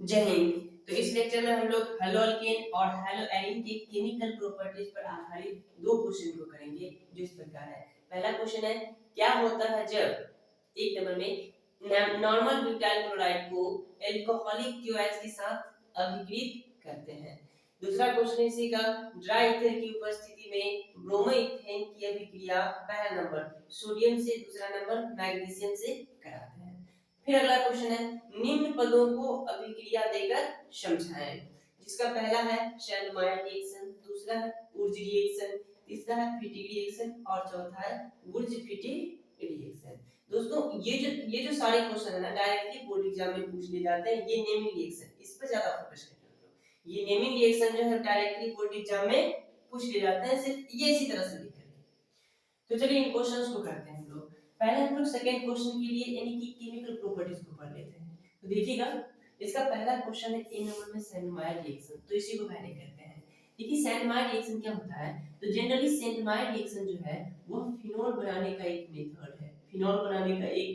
जय हिंद। तो इस लेक्चर में हम लोग हेलो अल्केन और हेलो एरीन के केमिकल प्रॉपर्टीज पर आधारित दो क्वेश्चन को करेंगे जो इस प्रकार है। पहला क्वेश्चन है, क्या होता है जब एक नंबर में नॉर्मल ब्यूटाइल क्लोराइड को एल्कोहलिक क्यूएच के साथ अभिक्रित करते हैं। दूसरा क्वेश्चन इसी का, ड्राई ईथर की उपस्थिति में ब्रोमो इथेन की अभिक्रिया पहला नंबर सोडियम से, दूसरा नंबर मैग्नीशियम से कराते हैं। फिर अगला क्वेश्चन है, निम्न पदों को अभिक्रिया देकर समझाएं। जिसका पहला है शेल्डमायर रिएक्शन, दूसरा है उर्ज रिएक्शन, तीसरा है फिटिक रिएक्शन और चौथा है उर्ज फिटिक रिएक्शन। दोस्तों ये जो सारे क्वेश्चन है ना डायरेक्टली बोर्ड एग्जाम में पूछ लिए जाते हैं। ये नेमिंग रिएक्शन, इस पर ज्यादा फोकस करिए। ये नेमिंग रिएक्शन जो है डायरेक्टली बोर्ड एग्जाम में पूछ लिए जाते हैं, सिर्फ ये इसी तरह से लिखेंगे। तो चलिए इन क्वेश्चंस को करते हैं हम लोग। पहले हम लोग सेकंड क्वेश्चन के लिए यानी कि केमिकल प्रॉपर्टीज को पढ़ लेते हैं। तो देखिएगा, इसका पहला क्वेश्चन है ए नंबर में सेंटमायर रिएक्शन। तो इसी को पहले करते हैं। देखिए सेंटमायर रिएक्शन क्या होता है, तो जनरली सेंटमायर रिएक्शन जो है वो फिनोल बनाने का एक मेथड है। फिनोल बनाने का एक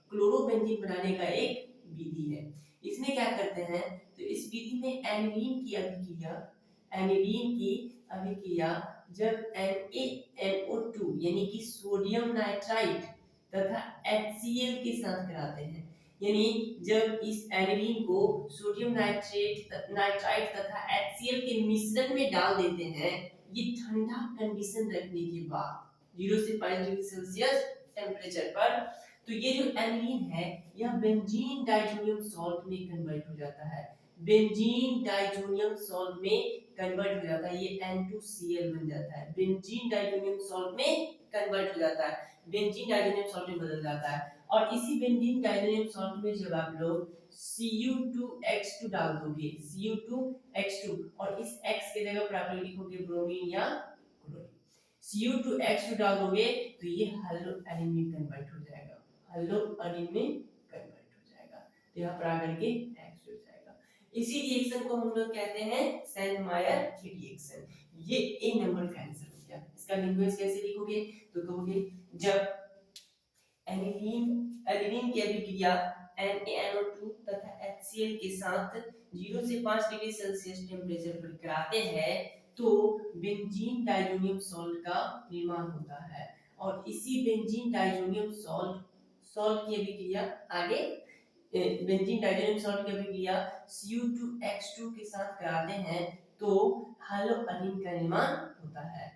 क्लोरोबेंजीन बनाने का एक विधि है। इसमें क्या करते हैं, तो इस विधि में एनिलीन की अभिक्रिया जब NaNO2 यानी कि सोडियम नाइट्राइट तथा HCl के साथ कराते हैं, यानी जब इस एनिलीन को सोडियम नाइट्राइट तथा HCl के मिश्रण में डाल देते हैं, ये ठंडा कंडीशन रखने के बाद 0 से 5 डिग्री सेल्सियस टेम्परेचर पर, तो ये जो एनिलीन है यह बेंजीन डाइजोनियम सॉल्ट में कन्वर्ट हो जाता है। बेंजीन डाइजोनियम सॉल्ट में कन्वर्ट हो जाता है, ये N2Cl बन जाता है। बेंजीन डाइजोनियम सॉल्ट में कन्वर्ट हो जाता है, बेंजीन डाइजोनियम सॉल्ट में बदल जाता है। और इसी बेंजीन डाइजोनियम सॉल्ट में जब आप लोग Cu2H2 डाल दोगे, Cu2H2, और इस X के जगह पर आप लोग लिखोगे ब्रोमीन या क्लोरीन, Cu2H2 डाल दोगे तो ये हेलोअरीन में कन्वर्ट हो जाएगा, हेलोअरीन में कन्वर्ट हो जाएगा। तो यहाँ पर आकर के X हो जाएगा। इसी रिएक्शन को हम लोग कहते हैं सेंटमायर रिएक्शन। ये ए नंबर का आंसर हो गया। इसका लिंग्वेज कैसे लिखोगे, तो कहोगे जब एनिलीन की अभिक्रिया NaNO2 तथा HCl के साथ 0 से 5 डिग्री सेल्सियस टेम्परेचर पर कराते हैं तो बेंजीन डाइजोनियम सॉल्ट का निर्माण होता है। और इसी बेंजीन डाइजोनियम सॉल्ट की अभिक्रिया आगे बेंजीन डाइजोनियम सॉल्ट की अभिक्रिया Cu2H2 के साथ कराते हैं तो हेलोअरीन का निर्माण होता है।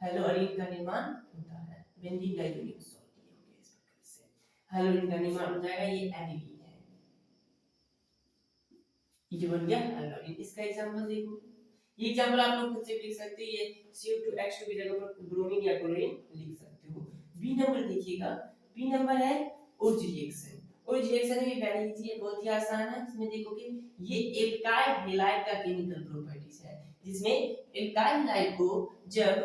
हेलोअरीन का निर्माण होता है, बेंजीन डाइजोनियम सॉल्ट ये हो गया। इस प्रकार से हेलोअरीन का निर्माण हो जाएगा। ये एनिलीन है, ये बन गया हेलोअरीन। इसका एग्जांपल देखो, ये एग्जांपल आप लोग खुद से लिख सकते हैं। ये Cu2H2 की जगह पर ब्रोमीन या क्लोरीन लिख सकते हो। बी नंबर देखिएगा, बी नंबर है उर्ज रिएक्शन। उर्ज रिएक्शन भी वेरी इजी है, बहुत ही आसान है। इसमें देखोगे ये एल्काइल हैलाइड का केमिकल प्रॉपर्टीज है, जिसमें एल्काइल हैलाइड को जब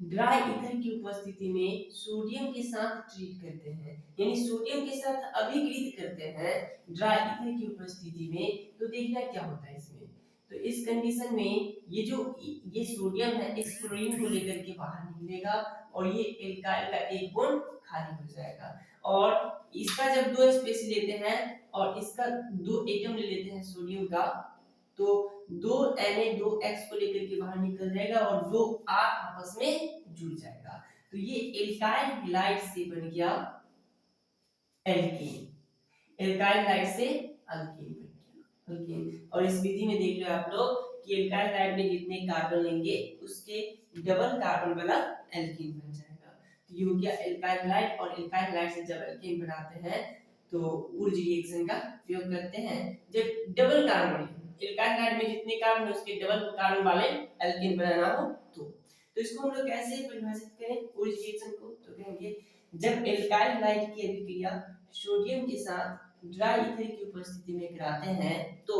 ड्राई ईथर की उपस्थिति में सोडियम के साथ ट्रीट करते हैं, यानी सोडियम के साथ अभिक्रित करते हैं ड्राई ईथर की उपस्थिति में, तो देखना क्या होता है इसमें। तो इस कंडीशन में ये सोडियम है इस क्लोरीन को लेकर के बाहर निकलेगा और ये एल्काइल का एक बॉन्ड खाली हो जाएगा। और इसका जब दो स्पेस लेते हैं और इसका दो एटम ले लेते हैं सोडियम का, तो दो Na2X को लेकर के बाहर निकल जाएगा और दो R आपस में जुड़ जाएगा। तो ये एल्काइल हैलाइड से बन गया एल्कीन, एल्काइल हैलाइड से अल्कीन बन गया अल्कीन। और इस विधि में देख लो आप लोग कि एल्काइल हैलाइड में जितने कार्बन लेंगे उसके डबल कार्बन वाला एल्कीन बन जाएगा। तो ये हो गया एल्काइल हैलाइड। और एल्काइल हैलाइड से जब एल्कीन बनाते हैं तो उर्ज रिएक्शन का प्रयोग करते हैं। जब डबल कार्बन एल्काइल हैलाइड में जितने कार्बन है उसके डबल कार्बन वाले एल्कीन बनाना हो तो इसको हम लोग कैसे परिभाषित करें उर्ज रिएक्शन को, तो कहेंगे जब एल्काइल हैलाइड की अभिक्रिया सोडियम के साथ ड्राई ईथर की उपस्थिति में कराते हैं तो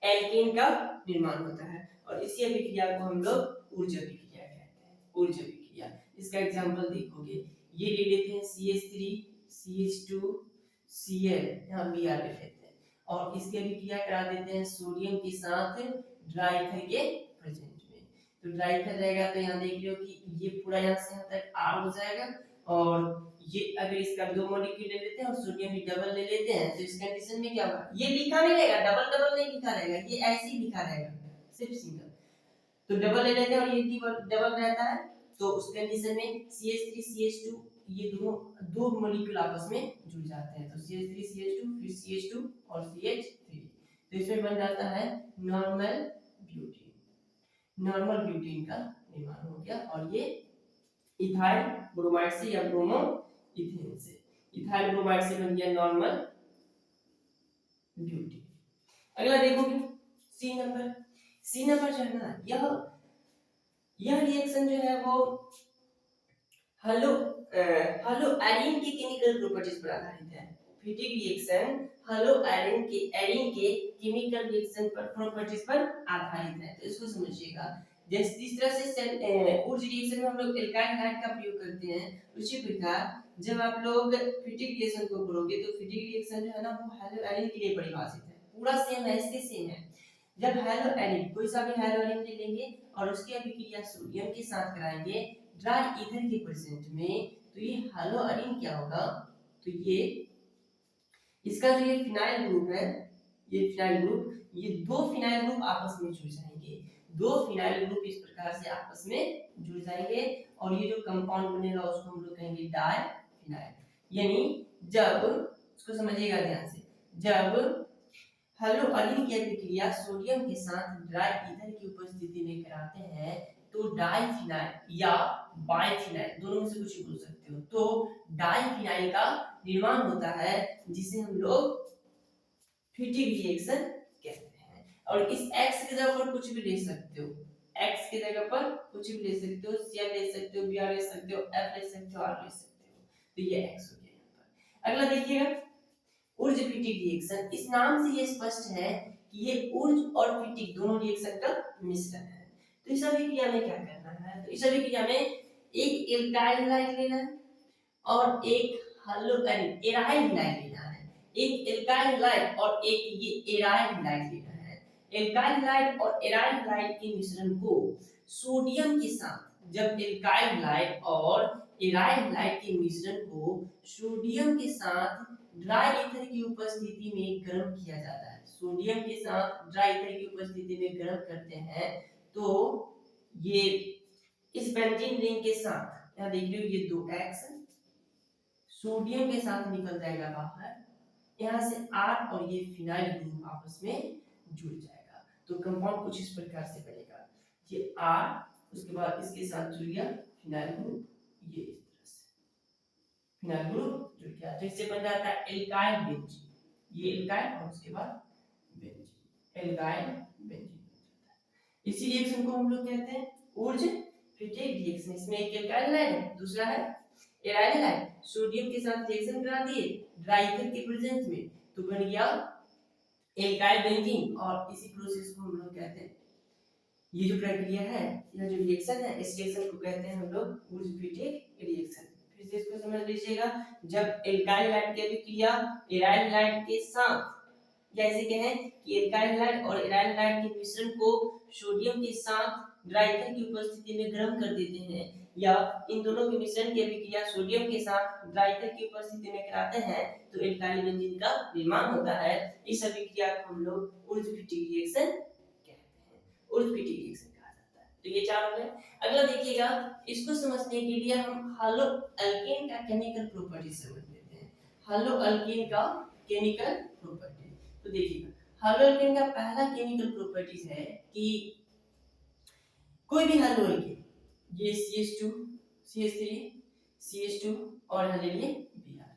एल्कीन का निर्माण होता है। और इसी अभिक्रिया को हम लोग ऊर्ज अभिक्रिया कहते हैं, ऊर्ज अभिक्रिया। इसका एग्जांपल देखोगे, ये ले लेते हैं CH3 CH2 Cl, यहाँ Br ले लेते हैं और इसकी अभिक्रिया करा देते हैं सोडियम के साथ ड्राई ईथर के प्रेजेंट में। तो ड्राई ईथर रहेगा तो यहाँ देख लो कि ये पूरा यहाँ से यहाँ तक R हो जाएगा और ये अगर इसका दो मॉलिक्यूल ले लेते हैं और सोडियम भी डबल ले लेते हैं तो इस कंडीशन में क्या होगा, ये लिखा नहीं रहेगा, डबल डबल नहीं लिखा रहेगा, ये ऐसे ही लिखा रहेगा सिर्फ सिंगल। तो डबल ले लेते हैं और ये डबल रहता है, तो उस कंडीशन में CH3 CH2 ये दोनों दो मॉलिक्यूल आपस में जुड़ जाते हैं, तो CH3 CH2 फिर CH2 और CH3, तो इसमें बन जाता है नॉर्मल ब्यूटेन। नॉर्मल ब्यूटेन का निर्माण हो गया, और ये इथाइल ब्रोमाइड से या ब्रोमो इथेन से, इथाइल ब्रोमाइड से बन गया नॉर्मल ब्यूटेन। अगला देखोगे सी नंबर जो है ना, यह रिएक्शन जो है वो हेलो हेलो एरीन की केमिकल प्रॉपर्टीज पर आधारित है। फिटिक रिएक्शन हेलो एरीन के केमिकल रिएक्शन पर प्रॉपर्टीज पर आधारित है, तो इसको समझिएगा। जैसे इस तरह से ऊर्ज रिएक्शन में हम लोग एल्काइल हाइड का प्रयोग करते हैं, उसी प्रकार जब आप लोग फिटिक रिएक्शन को करोगे तो फिटिक रिएक्शन जो है ना वो हेलो एरीन के लिए परिभाषित है, पूरा सेम है, इसके सेम है। जब हेलो एरीन कोई सा भी हेलो एरीन ले लेंगे और उसकी अभिक्रिया सोडियम के साथ कराएंगे ड्राई ईथर के प्रेजेंट में, तो ये हेलो एरीन क्या होगा, तो ये इसका जो ये फिनाइल ग्रुप है, ये फिनाइल ग्रुप, ये दो फिनाइल ग्रुप आपस में जुड़ जाएंगे, दो फिनाइल ग्रुप इस प्रकार से आपस में जुड़ जाएंगे, और ये जो कंपाउंड बनेगा उसको हम लोग कहेंगे डाई फिनाइल। यानी जब, इसको समझिएगा ध्यान से, जब हेलो एरीन की अभिक्रिया सोडियम के साथ ड्राई ईथर की उपस्थिति में कराते हैं तो डाइफिनाइल या बाइफिनाइल दोनों में से कुछ भी बोल सकते हो, तो डाइफिनाइल का निर्माण होता है जिसे हम लोग फिटिक रिएक्शन कहते हैं। और इस X की जगह पर कुछ भी ले सकते हो, X की जगह पर कुछ भी ले सकते हो, Cl ले सकते हो, Br ले सकते हो, F ले सकते हो, R ले सकते हो, तो ये X हो गया यहाँ पर। अगला देखिएगा ऊर्ज फिटिक रिएक्शन, इस नाम से ये स्पष्ट है कि ये ऊर्ज और फिटिक दोनों रिएक्शन का मिश्रण है। तो इस अभिक्रिया में क्या करना है, तो इस अभिक्रिया में एक एल्काइल हैलाइड लेना है और एक हैलोएरिन एराइल हैलाइड लेना है, एक एल्काइल हैलाइड और एक ये एराइल हैलाइड लेना है। एल्काइल हैलाइड और एराइल हैलाइड के मिश्रण को सोडियम के साथ, जब एल्काइल हैलाइड और एराइल हैलाइड के मिश्रण को सोडियम के साथ ड्राई ईथर की उपस्थिति में गर्म किया जाता है, सोडियम के साथ ड्राई ईथर की उपस्थिति में गर्म करते हैं, तो ये इस बेंजीन रिंग के साथ, यहाँ देख रहे हो ये 2X सोडियम के साथ निकल जाएगा बाहर, यहाँ से R और ये फिनाइल ग्रुप आपस में जुड़ जाएगा, तो कंपाउंड कुछ इस प्रकार से बनेगा, ये R उसके बाद इसके साथ जुड़ गया फिनाइल ग्रुप, ये इस तरह से फिनाइल ग्रुप जुड़ गया, तो इससे बन जाता है एल्काइल बेंजीन, ये एल्काइल और उसके बाद बेंजीन, एल्काइल बेंजीन। इसी रिएक्शन को हम लोग कहते हैं ऊर्ज फिटिक रिएक्शन। इसमें एक एल्काइल है, दूसरा है एराइल है, सोडियम के साथ रिएक्शन करा दिए ड्राई ईथर के प्रेजेंस में, तो बन गया एल्काइल बेंजीन, और इसी प्रोसेस को हम लोग कहते हैं, ये जो प्रक्रिया है, यह जो रिएक्शन है, इस रिएक्शन को कहते हैं हम लोग ऊर्ज फिटिक रिएक्शन। फिर से इसको समझ लीजिएगा, जब एल्काइल हैलाइड की अभिक्रिया एराइल हैलाइड के साथ, जैसे कहें कि एल्काइल हैलाइड और एराइल हैलाइड के मिश्रण को सोडियम के साथ ड्राई ईथर की उपस्थिति में गर्म कर देते हैं, या इन दोनों के मिश्रण की अभिक्रिया सोडियम के साथ ड्राई ईथर की उपस्थिति में कराते हैं, तो एल्काइल बेंजीन का निर्माण होता है। इस अभिक्रिया को हम लोग ऊर्ज फिटिक रिएक्शन कहते हैं, ऊर्ज फिटिक रिएक्शन कहा जाता है। तो ये चार हो गए। अगला देखिएगा, इसको समझने के लिए हम हैलो एल्केन का केमिकल प्रॉपर्टी समझ लेते हैं। हैलो एल्केन का केमिकल प्रॉपर्टी, तो देखिएगा हैलो एल्केन का पहला केमिकल प्रॉपर्टीज है कि कोई भी हैलो एल्केन, ये CH2 CH3 CH2 और यहाँ ले लिए Br,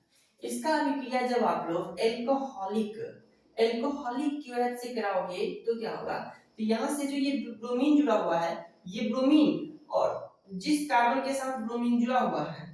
इसका अभिक्रिया जब आप लोग एल्कोहलिक की मदद से कराओगे तो क्या होगा, तो यहाँ से जो ये ब्रोमीन जुड़ा हुआ है, ये ब्रोमीन और जिस कार्बन के साथ ब्रोमीन जुड़ा हुआ है,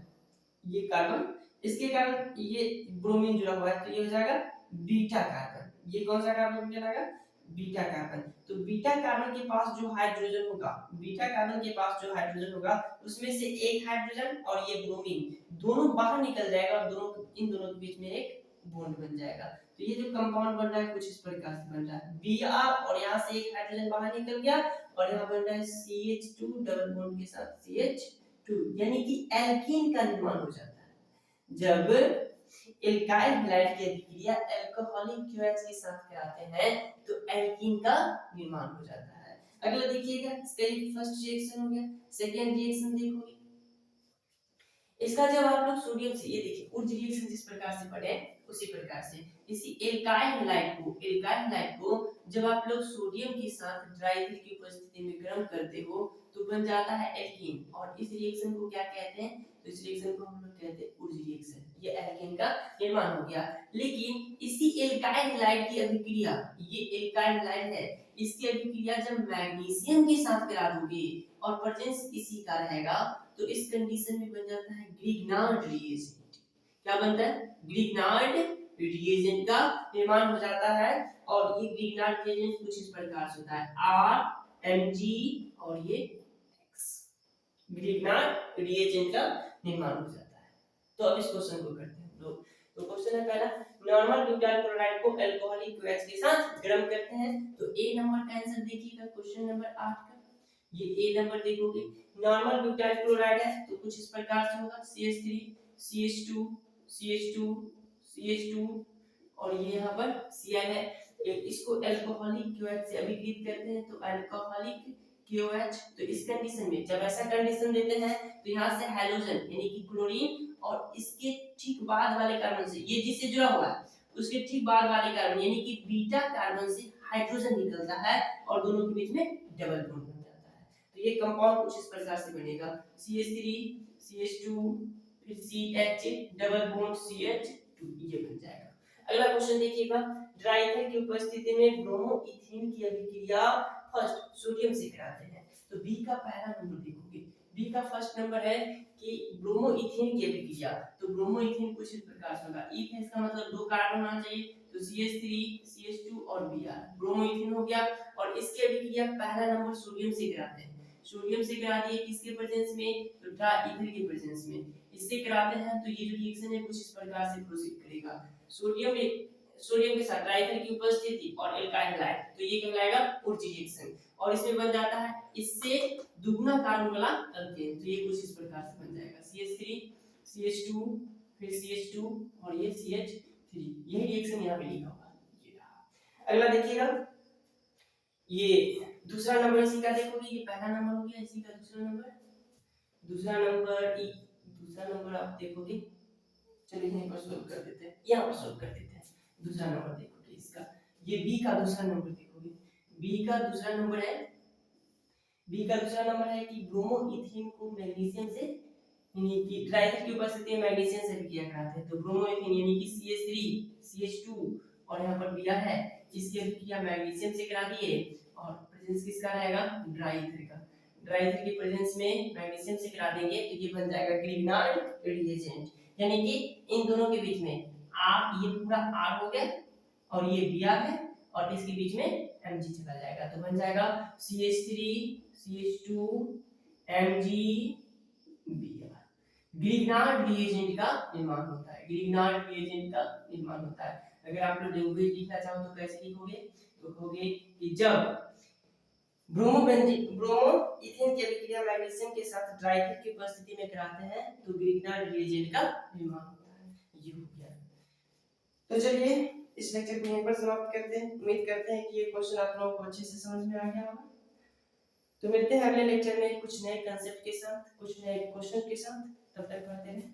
ये कार्बन, इसके कारण ये ब्रोमीन जुड़ा हुआ है, तो ये हो जाएगा बीटा कार्बन। ये कौन सा कार्बन कहलाएगा, बीटा कार्बन। तो बीटा कार्बन के पास जो हाइड्रोजन होगा, बीटा कार्बन के पास जो हाइड्रोजन होगा उसमें से एक हाइड्रोजन और ये ब्रोमीन दोनों बाहर निकल जाएगा और इन दोनों के बीच में एक बॉन्ड बन जाएगा। तो ये जो कंपाउंड बन रहा है कुछ इस प्रकार से बन रहा है, Br और यहाँ से एक हाइड्रोजन बाहर निकल गया और यहाँ बन रहा है CH2 डबल बॉन्ड के साथ CH2, यानी कि एल्कीन का निर्माण हो जाता है। जब एल्काइल हैलाइड की अभिक्रिया अल्कोहलिक क्यूएच के साथ कराते हैं तो एल्कीन का निर्माण हो जाता है। अगला देखिएगा, इसका ये फर्स्ट रिएक्शन हो गया। सेकेंड रिएक्शन देखोगे, इसका जब आप लोग सोडियम से, ये देखिए उर्ज रिएक्शन जिस प्रकार से पढ़े उसी प्रकार से इसी एल्काइल हैलाइड को जब आप लोग सोडियम के साथ ड्राइथिल की उपस्थिति में गर्म करते हो तो बन जाता है एल्कीन। और इस रिएक्शन को क्या कहते हैं? तो इस रिएक्शन को हम लोग कहते हैं उर्ज रिएक्शन। ये एल्कीन का निर्माण हो गया। लेकिन इसी एल्काइल हैलाइड की अभिक्रिया, ये एल्काइल हैलाइड है, इसकी अभिक्रिया जब मैग्नीशियम के साथ करा दोगे और प्रेजेंस इसी का रहेगा तो इस कंडीशन में बन जाता है ग्रिग्नार्ड रिएजेंट। क्या बनता है? ग्रिग्नार्ड रिएजेंट का निर्माण हो जाता है। और ये ग्रिग्नार्ड रिएजेंट कुछ इस प्रकार से होता है RMG और ये X। ग्रिग्नार्ड रिएजेंट का निर्माण हो जाता है। तो अब इस क्वेश्चन को करते हैं लोग। तो क्वेश्चन है पहला, नॉर्मल ब्यूटाइल क्लोराइड को अल्कोहलिक क्यूएच के साथ गर्म करते हैं। तो ए नंबर का आंसर देखिएगा क्वेश्चन नंबर 8 का। ये ए नंबर देखोगे, नॉर्मल ब्यूटाइल क्लोराइड है तो कुछ इस प्रकार से होगा CH3 CH2 CH2 CH2 और ये यहाँ पर Cl है। इसको अल्कोहलिक क्यूएच से अभिक्रित करते हैं तो अल्कोहलिक क्यूएच। तो इस कंडीशन में जब ऐसा कंडीशन देते हैं तो यहाँ से हैलोजन यानी कि क्लोरीन और इसके ठीक बाद वाले कार्बन से, ये जिससे जुड़ा हुआ है उसके ठीक बाद वाले कार्बन यानी कि बीटा कार्बन से हाइड्रोजन निकलता है और दोनों के बीच में डबल बॉन्ड बन जाता है। तो ये कंपाउंड कुछ इस प्रकार से बनेगा CH3 CH2 फिर CH डबल बॉन्ड CH2, ये बन जाएगा। अगला क्वेश्चन देखिएगा, ड्राइथर की उपस्थिति में ब्रोमो इथेन की अभिक्रिया फर्स्ट सोडियम से कराते हैं। तो बी का पहला नंबर देखोगे, बी का फर्स्ट नंबर है कि ब्रोमो इथेन की अभिक्रिया। तो ब्रोमो इथेन कुछ इस प्रकार से होगा, इथ है इसका मतलब दो कार्बन होना चाहिए तो CH3 CH2 और Br ब्रोमो इथेन हो गया। और इसकी अभिक्रिया पहला नंबर सोडियम से कराते हैं। सोडियम से करा दिए किसके प्रेजेंस में? तो ट्राइथर के प्रेजेंस में इससे कराते हैं। तो ये जो रिएक्शन है कुछ इस प्रकार से प्रोसीड करेगा, सोडियम के साथ ट्राइथर की उपस्थिति और एल्काइल हैलाइड, तो ये कहलाएगा उर्ज रिएक्शन। और इसमें बन जाता है इससे दुगना कार्बन वाला अल्केन। तो ये कुछ इस प्रकार से बन जाएगा CH3 CH2 फिर CH2 और ये CH3। यही रिएक्शन यहाँ पे लिखा हुआ है। अगला देखिएगा, ये दूसरा नंबर इसी का देखोगे, ये पहला नंबर हो गया, इसी का दूसरा नंबर आप देखोगे। चलिए यहीं पर सोल्व कर देते हैं, यहाँ पर सोल्व कर देते हैं। दूसरा नंबर देखोगे इसका, ये बी का दूसरा नंबर देखोगे। बी का दूसरा नंबर है कि ब्रोमो इथेन को मैग्नीशियम से यानी कि ट्राइथर की उपस्थिति में मैग्नीशियम से भी किया कराते हैं। तो ब्रोमो इथेन यानी कि CH3 CH2 और यहाँ पर Br है, इसकी अभिक्रिया मैग्नीशियम से करा दिए और प्रेजेंस किसका रहेगा? ड्राइथर का। ड्राइथर के प्रेजेंस में मैग्नीशियम से करा देंगे तो ये बन जाएगा ग्रिग्नार्ड रिएजेंट। यानी कि इन दोनों के बीच में ये पूरा R हो गया और ये Br है और इसके बीच में Mg चला जाएगा तो बन जाएगा CH3 CH2 Mg Br। Grignard reagent का निर्माण होता है। अगर आप लोग लैंग्वेज लिखना चाहो तो कैसे लिखोगे? तो कहोगे कि जब ब्रोमो इथेन की अभिक्रिया मैग्नीशियम के साथ ड्राइथर की उपस्थिति में कराते हैं तो ग्रिग्नार्ड रिएजेंट का निर्माण होता है। ये हो गया। तो चलिए इस लेक्चर को यहीं पर समाप्त करते हैं। उम्मीद करते हैं कि ये क्वेश्चन आप लोगों को अच्छे से समझ में आ गया होगा। तो मिलते हैं अगले लेक्चर में कुछ नए कंसेप्ट के साथ, कुछ नए क्वेश्चन के साथ। तब तक पढ़ते रहें।